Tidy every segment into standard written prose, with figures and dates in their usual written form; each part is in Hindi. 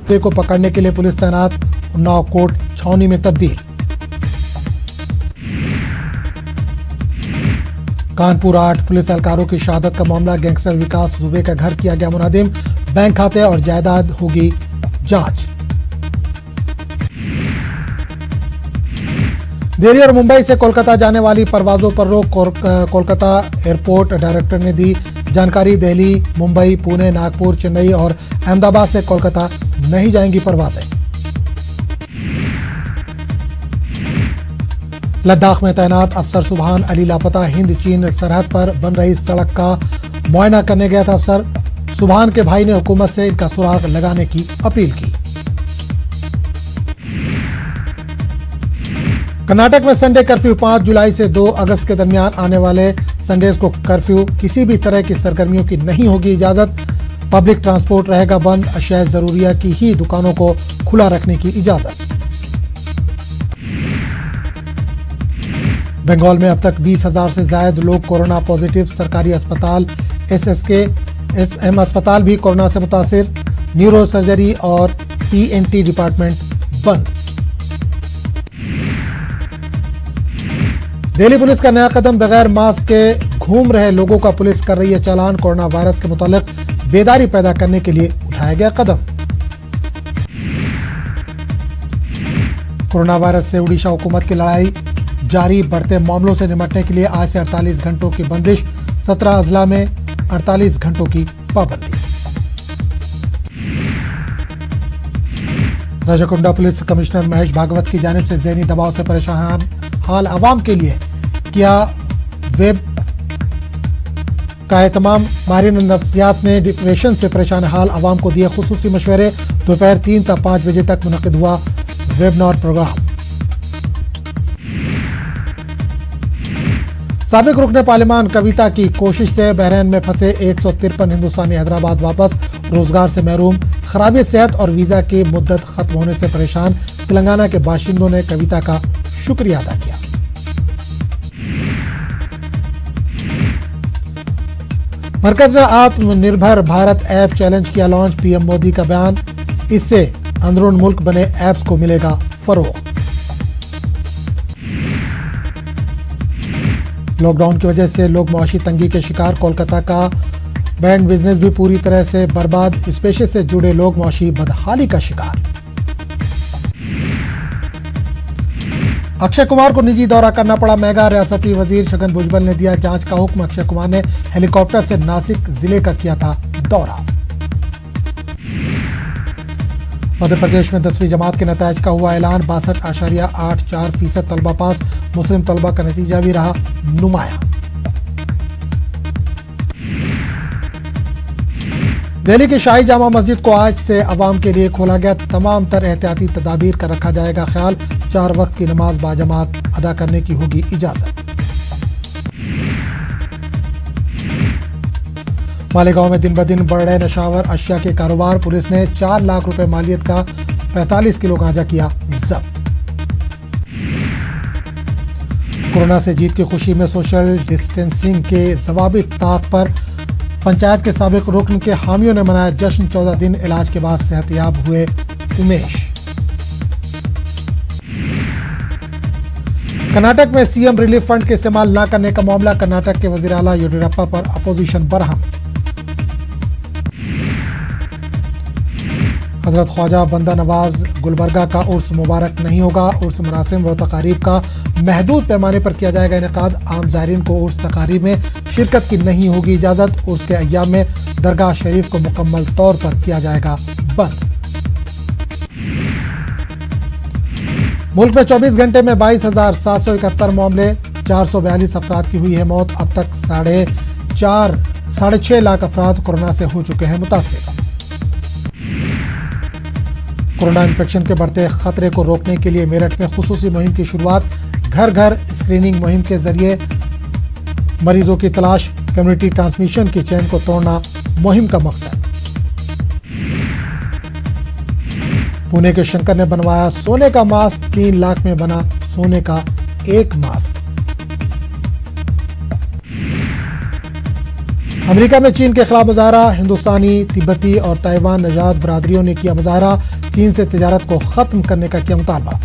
को पकड़ने के लिए पुलिस तैनात, उन्नाव कोर्ट छावनी में तब्दील। कानपुर 8 पुलिस एहलकारों की शहादत का मामला, गैंगस्टर विकास दुबे का घर किया गया मुनादिम, बैंक खाते और जायदाद होगी जांच। दिल्ली और मुंबई से कोलकाता जाने वाली परवाजों पर रोक, कोलकाता एयरपोर्ट डायरेक्टर ने दी जानकारी। दिल्ली, मुंबई, पुणे, नागपुर, चेन्नई और अहमदाबाद से कोलकाता नहीं जाएंगी परवाजें। लद्दाख में तैनात अफसर सुभान अली लापता, हिंद चीन सरहद पर बन रही सड़क का मुआयना करने गया था अफसर। सुभान के भाई ने हुकूमत से इनका सुराग लगाने की अपील की। कर्नाटक में संडे कर्फ्यू 5 जुलाई से 2 अगस्त के दरमियान आने वाले संडेज को कर्फ्यू, किसी भी तरह की सरगर्मियों की नहीं होगी इजाजत। पब्लिक ट्रांसपोर्ट रहेगा बंद, अशिया जरूरिया की ही दुकानों को खुला रखने की इजाजत। बंगाल में अब तक 20,000 से ज्यादा लोग कोरोना पॉजिटिव, सरकारी अस्पताल SSKSM अस्पताल भी कोरोना से मुतासिर, न्यूरो सर्जरी और ENT डिपार्टमेंट बंद। दिल्ली पुलिस का नया कदम, बगैर मास्क के घूम रहे लोगों का पुलिस कर रही है चालान। कोरोना वायरस के मुतालिक बेदारी पैदा करने के लिए उठाया गया कदम। कोरोना वायरस से उड़ीसा हुकूमत की लड़ाई जारी, बढ़ते मामलों से निपटने के लिए आज से 48 घंटों की बंदिश, 17 अजला में 48 घंटों की पाबंदी। राजाकुंडा पुलिस कमिश्नर महेश भागवत की जानिब से ज़हनी दबाव से परेशान हाल आवाम के लिए किया वेब का एहतमाम। माहिरीन नफ्सियात ने डिप्रेशन से परेशान हाल आवाम को दिए खुसूसी मशवरे। दोपहर 3 से 5 बजे तक मुनक़िद हुआ वेबिनार प्रोग्राम। साबिक रुकने पार्लियामान कविता की कोशिश से बहरीन में फंसे 153 हिंदुस्तानी हैदराबाद वापस, रोजगार से महरूम, खराबी सेहत और वीजा की मुद्दत खत्म होने से परेशान। तेलंगाना के बाशिंदों ने कविता का शुक्रिया अदा किया। मरकज ने आत्मनिर्भर भारत ऐप चैलेंज किया लॉन्च, पीएम मोदी का बयान, इससे अंदरून मुल्क बने ऐप्स को मिलेगा फरोग। लॉकडाउन की वजह से लोग मुआशी तंगी के शिकार, कोलकाता का बैंड बिजनेस भी पूरी तरह से बर्बाद, इस पेशे से जुड़े लोग मुआशी बदहाली का शिकार। अक्षय कुमार को निजी दौरा करना पड़ा महंगा, रियासती वजीर छगन भुजबल ने दिया जांच का हुक्म। अक्षय कुमार ने हेलीकॉप्टर से नासिक जिले का किया था दौरा। मध्य प्रदेश में 10वीं जमात के नतायज का हुआ ऐलान, 62.84% तलबा पास, मुस्लिम तलबा का नतीजा भी रहा नुमाया। दिल्ली की शाही जामा मस्जिद को आज से अवाम के लिए खोला गया, तमाम तर एहतियाती तदाबीर का रखा जाएगा ख्याल। 4 वक्त की नमाज बाजमात अदा करने की होगी इजाजत। मालेगांव में दिन ब दिन बढ़ रहे नशावर अशिया के कारोबार, पुलिस ने 4 लाख रुपए मालियत का 45 किलो गांजा किया जब्त। कोरोना से जीत की खुशी में सोशल डिस्टेंसिंग के ज़वाबित ताक पर पंचायत के साबिक रुकन के हामियों ने मनाया जश्न। 14 दिन इलाज के बाद सेहतयाब हुए उमेश। कर्नाटक में सीएम रिलीफ फंड के इस्तेमाल न करने का मामला, कर्नाटक के वजीर आला येदियुरप्पा पर अपोजिशन बरहम। हजरत ख्वाजा बंदा नवाज गुलबर्गा का उर्स मुबारक नहीं होगा, उर्स मरासिम व तकारीब का महदूद पैमाने पर किया जाएगा इनेकाद। आम ज़ायरीन को उर्स तकारीब में शिरकत की नहीं होगी इजाज़त। उर्स के अय्याम में दरगाह शरीफ को मुकम्मल तौर पर किया जाएगा बंद। मुल्क में 24 घंटे में 22,771 मामले, 442 अफराद की हुई है मौत। अब तक 6.5 लाख अफराद कोरोना से हो चुके हैं मुतासिर। कोरोना इन्फेक्शन के बढ़ते खतरे को रोकने के लिए मेरठ में खुसूसी मुहिम की शुरुआत। घर घर स्क्रीनिंग मुहिम के जरिए मरीजों की तलाश, कम्युनिटी ट्रांसमिशन की चेन को तोड़ना मुहिम का मकसद। पुणे के शंकर ने बनवाया सोने का मास्क, 3 लाख में बना सोने का एक मास्क। अमेरिका में चीन के खिलाफ मुजाहरा, हिंदुस्तानी, तिब्बती और ताइवान नजात बरादरियों ने किया मुजाहरा, चीन से तिजारत को खत्म करने का किया मुतालबा।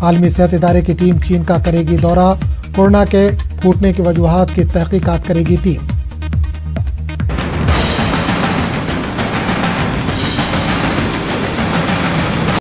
आलमी सेहत इदारे की टीम चीन का करेगी दौरा, कोरोना के फूटने की वजूहात की तहकीकात करेगी टीम।